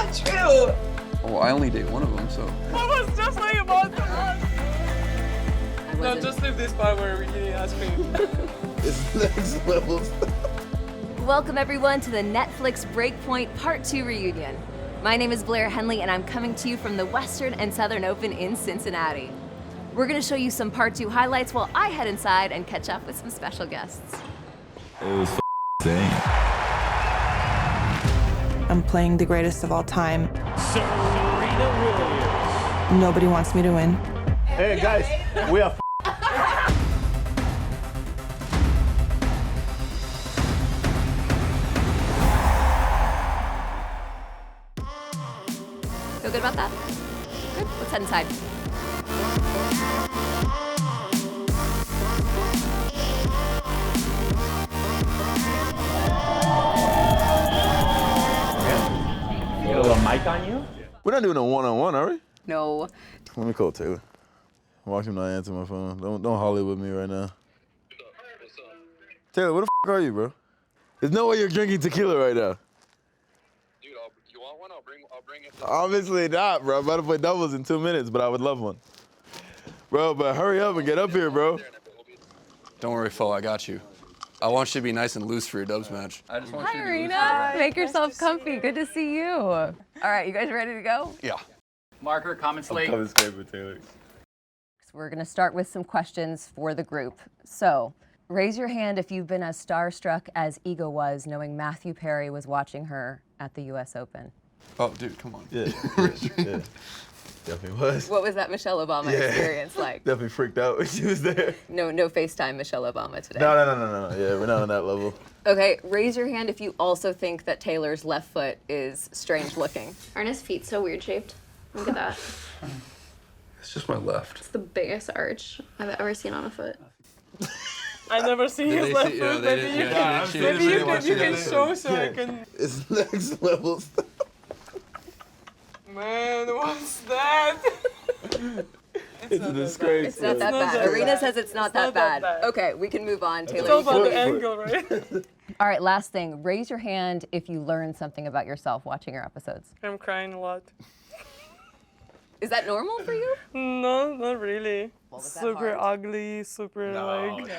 not true. Oh, I only date one of them, so. I was just like about to ask. No, just leave this part where we're eating ice cream. It's next level stuff. Welcome everyone to the Netflix Breakpoint Part 2 reunion. My name is Blair Henley and I'm coming to you from the Western and Southern Open in Cincinnati. We're gonna show you some Part 2 highlights while I head inside and catch up with some special guests. It was insane. I'm playing the greatest of all time. Serena Williams. Nobody wants me to win. Hey guys, we are Feel good about that? Good, let's head inside. You got a little mic on you? We're not doing a one-on-one, are we? No. Let me call Taylor. Watch him not answer my phone. Don't holler with me right now. Taylor, where the f are you, bro? There's no way you're drinking tequila right now. Dude, you want one? I'll bring it. Obviously not, bro. I'm about to play doubles in 2 minutes, but I would love one. Bro, but hurry up and get up here, bro. Don't worry, Fo, I got you. I want you to be nice and loose for your dubs match. I just want Hi, Irina. Make yourself comfy. Good to see you. All right, you guys ready to go? Yeah. Marker, comment slate. Coming straight with Taylor. So we're gonna start with some questions for the group. So, raise your hand if you've been as starstruck as Ego was knowing Matthew Perry was watching her at the US Open. Oh, dude, come on. Yeah. Definitely was. What was that Michelle Obama experience like? Definitely freaked out when she was there. No FaceTime Michelle Obama today. No. Yeah, we're not on that level. Okay, raise your hand if you also think that Taylor's left foot is strange looking. Aren't his feet so weird shaped? Look at that. It's just my left. It's the biggest arch I've ever seen on a foot. I never see his left foot. Maybe you can show so I can. It's next level stuff. Man, what's that? It's a disgrace. It's not that not bad. that Irina bad. says it's not It's that not that bad. bad. Okay, we can move on. It's Taylor, all you can about the leave. angle, right? All right, last thing. Raise your hand if you learned something about yourself watching your episodes. I'm crying a lot. Is that normal for you? No, not really. Well, was that Super hard? ugly, super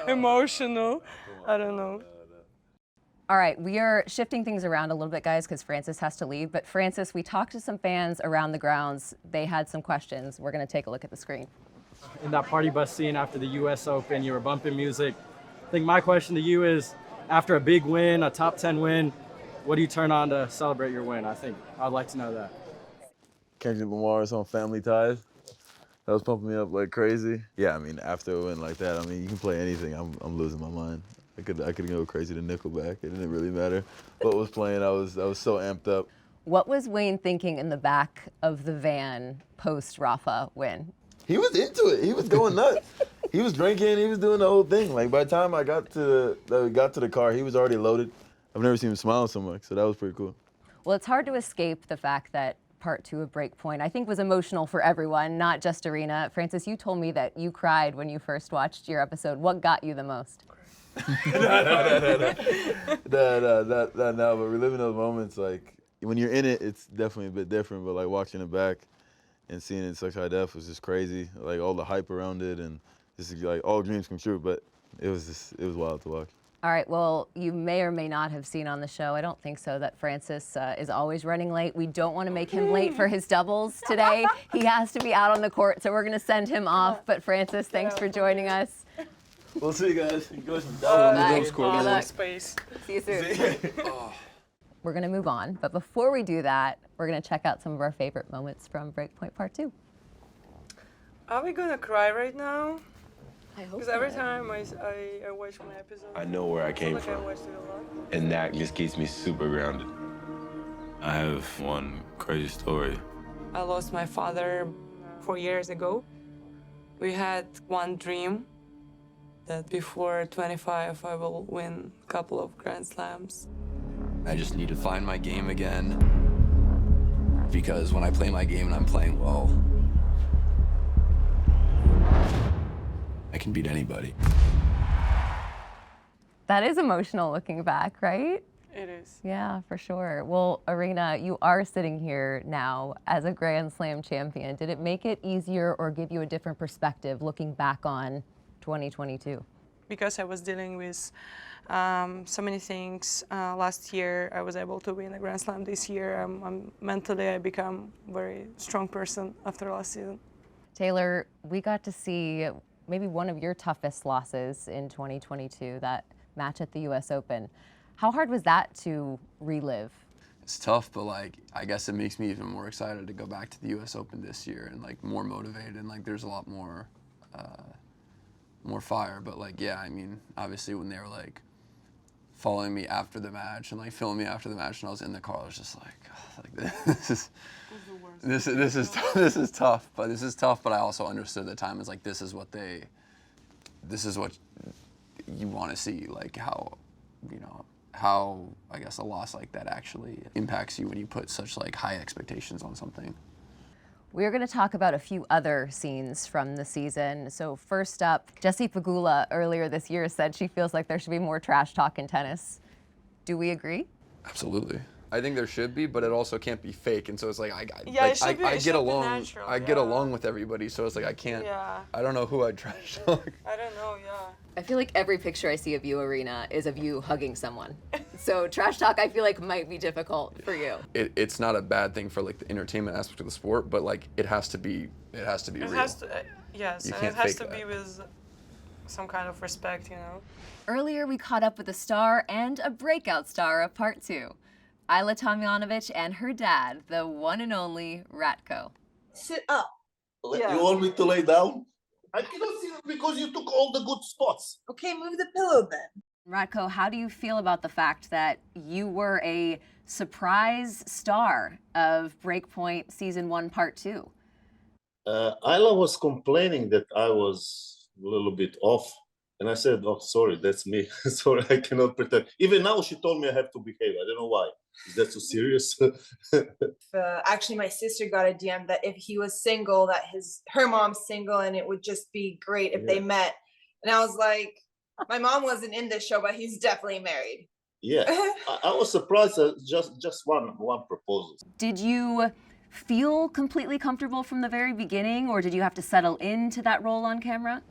emotional. I don't know. All right, we are shifting things around a little bit, guys, because Francis has to leave. But Francis, we talked to some fans around the grounds. They had some questions. We're going to take a look at the screen. In that party bus scene after the US Open, you were bumping music. I think my question to you is, after a big win, a top 10 win, what do you turn on to celebrate your win? I'd like to know that. Kendrick Lamar's on Family Ties. That was pumping me up like crazy. Yeah, I mean, after a win like that, I mean, you can play anything. I'm losing my mind. I could go crazy to Nickelback. It didn't really matter what was playing. I was so amped up. What was Wayne thinking in the back of the van post Rafa win? He was into it. He was going nuts. He was drinking. He was doing the whole thing. Like by the time I got to the car, he was already loaded. I've never seen him smile so much, so that was pretty cool. Well, it's hard to escape the fact that Part 2 of Breakpoint, I think, was emotional for everyone, not just Irina. Francis, you told me that you cried when you first watched your episode. What got you the most? No, but reliving those moments, like, when you're in it, it's definitely a bit different, but, like, watching it back and seeing it in such high def was just crazy. Like, all the hype around it and just, like, all dreams come true, but it was wild to watch. All right, well, you may or may not have seen on the show, I don't think so, that Francis is always running late. We don't want to make him late for his doubles today. He has to be out on the court, so we're going to send him off. But Francis, thanks for joining us. We'll see you guys. Enjoy some Bye. Good Good luck. Space. See you soon. We're going to move on, but before we do that, we're going to check out some of our favorite moments from Breakpoint Part 2. Are we gonna cry right now? I hope Because every not. time I watch my episode, I know where I I feel came like I from, watched it a lot. and that just keeps me super grounded. I have one crazy story. I lost my father 4 years ago. We had one dream that before 25 I will win a couple of Grand Slams. I just need to find my game again. Because when I play my game and I'm playing well, I can beat anybody. That is emotional looking back, right? It is. Yeah, for sure. Well, Arena, you are sitting here now as a Grand Slam champion. Did it make it easier or give you a different perspective looking back on 2022? Because I was dealing with so many things last year, I was able to win a Grand Slam this year. Mentally, I become a very strong person after last season. Taylor, we got to see maybe one of your toughest losses in 2022, that match at the US Open. How hard was that to relive? It's tough, but like I guess it makes me even more excited to go back to the US Open this year and like more motivated, and like there's a lot more fire. But like, yeah, I mean, obviously when they were like following me after the match and like filming me after the match and I was in the car, I was just like this is tough. But this is tough, but I also understood the time is like this is what you want to see, like how, you know, how I guess a loss like that actually impacts you when you put such like high expectations on something. We're going to talk about a few other scenes from the season. So first up, Jessie Pegula earlier this year said she feels like there should be more trash talk in tennis. Do we agree? Absolutely. I think there should be, but it also can't be fake. And so it's like I get along with everybody, so it's like I can't. Yeah. I don't know who I'd trash talk. I don't know. Yeah. I feel like every picture I see of you, Arena, is of you hugging someone. So trash talk, I feel like might be difficult for you. It's not a bad thing for like the entertainment aspect of the sport, but like it has to be real. Yes, You and can't it has fake to be that. with some kind of respect, you know. Earlier, we caught up with a star and a breakout star of part 2. Ayla Tomljanovic and her dad, the one and only Ratko. Sit up. Yeah. You want me to lay down? I cannot see it because you took all the good spots. Okay, move the pillow then. Ratko, how do you feel about the fact that you were a surprise star of Breakpoint Season 1, Part 2? Ayla was complaining that I was a little bit off. And I said, oh, sorry, that's me. Sorry, I cannot pretend. Even now, she told me I have to behave. I don't know why. Is that so serious? Actually, my sister got a DM that if he was single, that her mom's single, and it would just be great if they met. And I was like, my mom wasn't in this show, but he's definitely married. Yeah, I was surprised at just one proposal. Did you feel completely comfortable from the very beginning, or did you have to settle into that role on camera?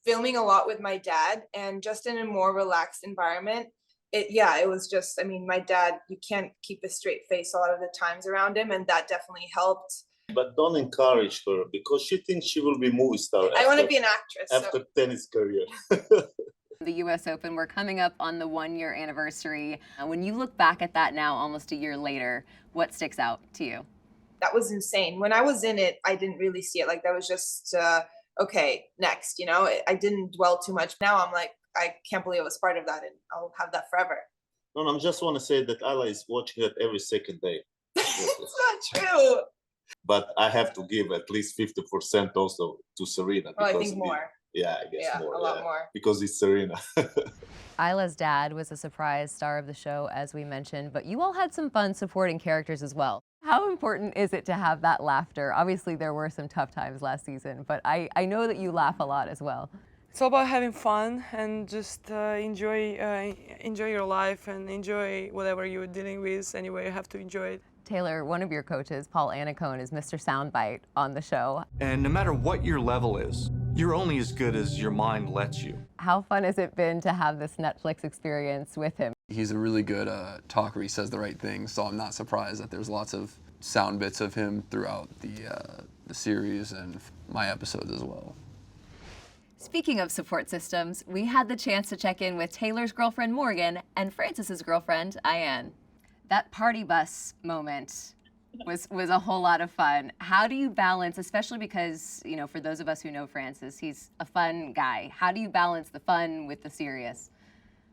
Filming a lot with my dad and just in a more relaxed environment. It was just, I mean, my dad, you can't keep a straight face a lot of the times around him, and that definitely helped. But don't encourage her because she thinks she will be a movie star. I want to be an actress. After tennis career. The US Open, we're coming up on the 1-year anniversary. When you look back at that now, almost a year later, what sticks out to you? That was insane. When I was in it, I didn't really see it. Like that was just, okay, next, you know, I didn't dwell too much. Now I'm like, I can't believe I was part of that, and I'll have that forever. No, I just want to say that Ayla is watching it every second day. It's not true. But I have to give at least 50% also to Serena. Oh, I think more. Yeah, I guess more. A lot more. Because it's Serena. Ayla's dad was a surprise star of the show, as we mentioned, but you all had some fun supporting characters as well. How important is it to have that laughter? Obviously, there were some tough times last season, but I know that you laugh a lot as well. It's all about having fun and just enjoy your life and enjoy whatever you're dealing with. Anyway, you have to enjoy it. Taylor, one of your coaches, Paul Annacone, is Mr. Soundbite on the show. And no matter what your level is, you're only as good as your mind lets you. How fun has it been to have this Netflix experience with him? He's a really good talker. He says the right things, so I'm not surprised that there's lots of sound bits of him throughout the series and my episodes as well. Speaking of support systems, we had the chance to check in with Taylor's girlfriend Morgan and Francis's girlfriend Ayan. That party bus moment was a whole lot of fun. How do you balance, especially because, you know, for those of us who know Francis, he's a fun guy. How do you balance the fun with the serious?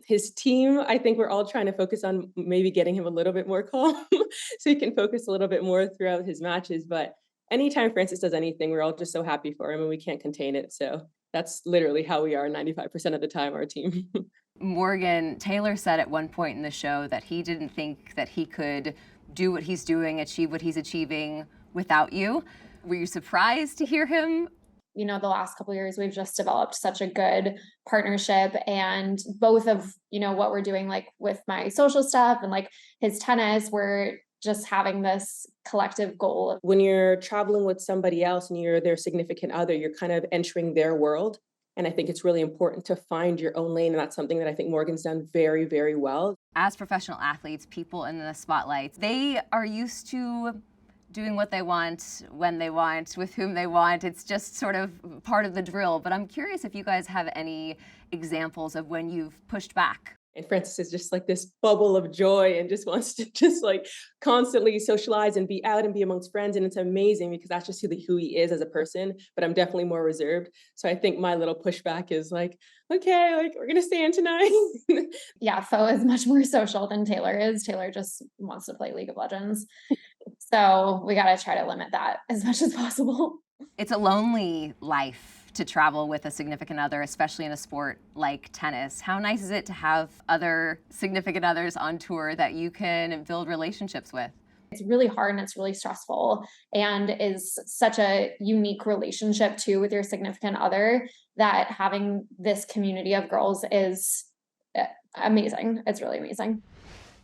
His team, I think we're all trying to focus on maybe getting him a little bit more calm so he can focus a little bit more throughout his matches. But anytime Francis does anything, we're all just so happy for him and we can't contain it. So that's literally how we are 95% of the time, our team. Morgan, Taylor said at one point in the show that he didn't think that he could do what he's doing, achieve what he's achieving without you. Were you surprised to hear him you know, the last couple of years, we've just developed such a good partnership, and both of, you know, what we're doing, like with my social stuff and like his tennis, we're just having this collective goal. When you're traveling with somebody else and you're their significant other, you're kind of entering their world. And I think it's really important to find your own lane. And that's something that I think Morgan's done very, very well. As professional athletes, people in the spotlight, they are used to doing what they want, when they want, with whom they want. It's just sort of part of the drill. But I'm curious if you guys have any examples of when you've pushed back. And Francis is just like this bubble of joy and just wants to just like constantly socialize and be out and be amongst friends. And it's amazing because that's just who he is as a person, but I'm definitely more reserved. So I think my little pushback is like, okay, like we're going to stay in tonight. Yeah, Fo is much more social than Taylor is. Taylor just wants to play League of Legends. So we got to try to limit that as much as possible. It's a lonely life to travel with a significant other, especially in a sport like tennis. How nice is it to have other significant others on tour that you can build relationships with? It's really hard and it's really stressful, and is such a unique relationship too with your significant other, that having this community of girls is amazing. It's really amazing.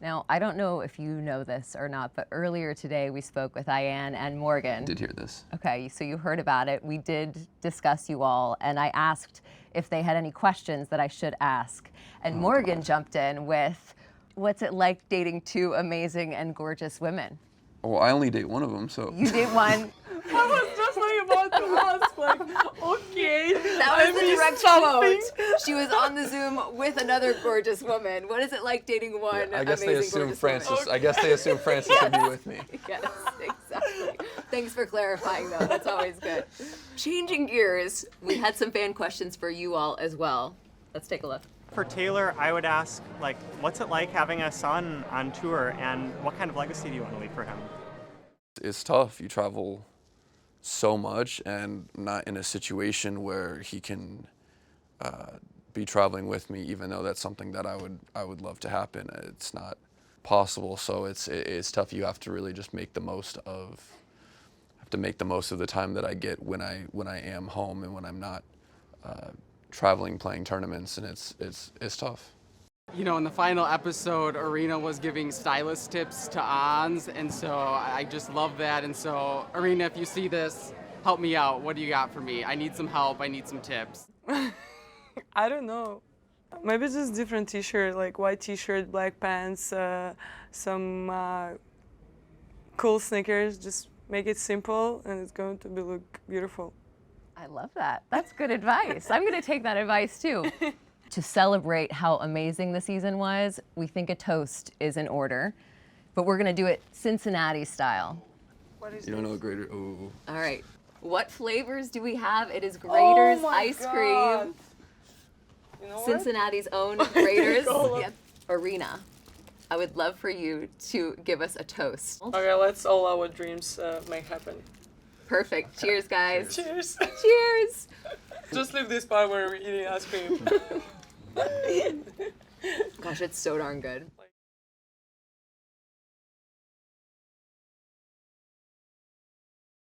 Now, I don't know if you know this or not, but earlier today we spoke with Ayan and Morgan. I did hear this. Okay, so you heard about it. We did discuss you all, and I asked if they had any questions that I should ask. And Morgan jumped in with, what's it like dating two amazing and gorgeous women? Well, I only date one of them, so. You date one. I was just like about to ask, like, okay. That was the direct quote. She was on the Zoom with another gorgeous woman. What is it like dating one I guess they assume gorgeous Francis. woman? I guess they assume Francis would be with me. Yes, exactly. Thanks for clarifying, though. That's always good. Changing gears, we had some fan questions for you all as well. Let's take a look. For Taylor, I would ask, like, what's it like having a son on tour, and what kind of legacy do you want to leave for him? It's tough. You travel so much and not in a situation where he can be traveling with me, even though that's something that I would love to happen. It's not possible, so it's tough. You have to really just make the most of the time that I get when I am home and when I'm not traveling, playing tournaments, and it's tough. You know, in the final episode, Arena was giving stylist tips to Ons, and so I just love that. And so, Arena, if you see this, help me out. What do you got for me? I need some help. I need some tips. I don't know. Maybe just different t-shirt, like white t-shirt, black pants, some cool sneakers. Just make it simple, and it's going to look beautiful. I love that. That's good advice. I'm going to take that advice too. To celebrate how amazing the season was, we think a toast is in order, but we're going to do it Cincinnati style. What is You don't know Grater? Ooh. All right. What flavors do we have? It is Grater's ice cream. You know what? Cincinnati's own Grater's. Yep. Arena. I would love for you to give us a toast. Okay, let's all our dreams make happen. Perfect. Cheers, guys. Cheers. Cheers. Just leave this part where we're eating ice cream. Gosh, it's so darn good.